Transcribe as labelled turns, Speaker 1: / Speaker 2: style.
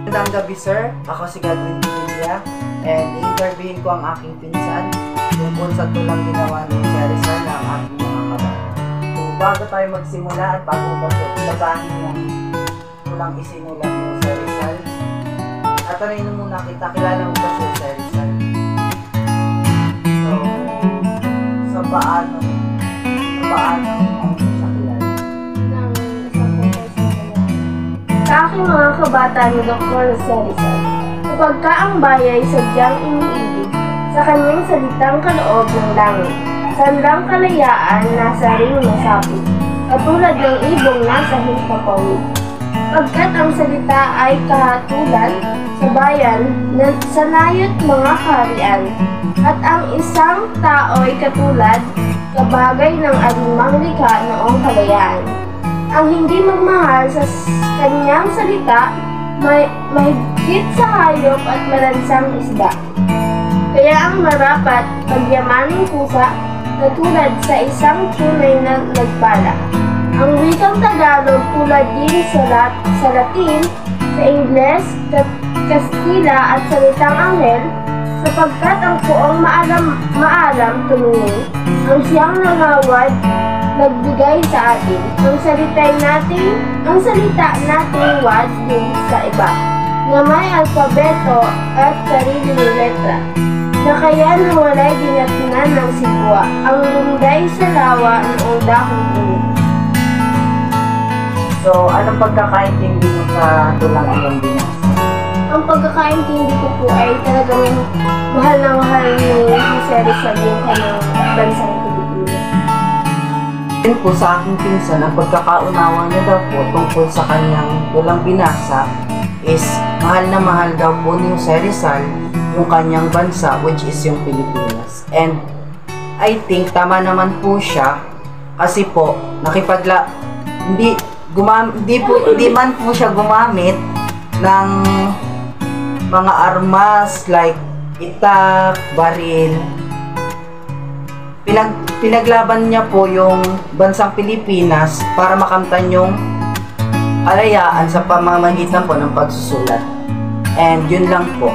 Speaker 1: Magandang gabi, sir. Ako si Galvin Villa and i-interviewin ko ang aking pinsan tungkol sa tulang ginawa ni Sir Rizal ng ating mga kabataan. So, bago tayo magsimula at bago basahin yung tulang isinulat ni Sir Rizal, tatanungin muna kita, kilala mo ba si Sir Rizal? So, sa paano siya kilala?
Speaker 2: Sa aking mga kabataan ni Dr. Sir Rizal, kapag ka ang bayay sadyang iniibig, sa kanyang salitang kaloob ng langit, sandrang kalayaan nasa ring nasapit, katulad ng ibong nasa himpapawid. Pagkat ang salita ay kahatulan sa bayan, sanayot mga kaharian, at ang isang tao ay katulad, kabagay ng alimang likha noong kalayaan. Ang hindi magmahal sa kanyang salita, mahigpit sa hayop at malansang isda. Kaya ang marapat pagyamaning pusa na tulad sa isang tunay na nagpala. Ang wikang Tagalog tulad din sa Latin, sa Ingles, Kastila at salitang Anghel, sapagkat ang poong maalam tumingin, ang siyang nangawad nagbigay sa atin. Ang salita nating wad din sa iba, na may alfabeto at sariling letra, na kaya nawalay dinatinan ng sibwa, ang lunday sa lawa noong dahong init.
Speaker 1: So, anong pagkakaintindi mo sa tulang iyong binasa?
Speaker 2: Ang pagkakaintindi ko po ay talagang mahal na mahal ni Sir Rizal yung kanyang bansang Pilipinas.
Speaker 1: Din po sa aking pinsan, ang pagkakaunawa niya daw po tungkol sa kanyang tulang binasa is mahal na mahal daw po ni Sir Rizal yung kanyang bansa, which is yung Pilipinas. And I think tama naman po siya kasi po hindi man po siya gumamit ng mga armas like itak, baril. Pinaglaban niya po yung bansang Pilipinas para makamtan yung kalayaan sa pamamagitan po ng pagsusulat. And yun lang po.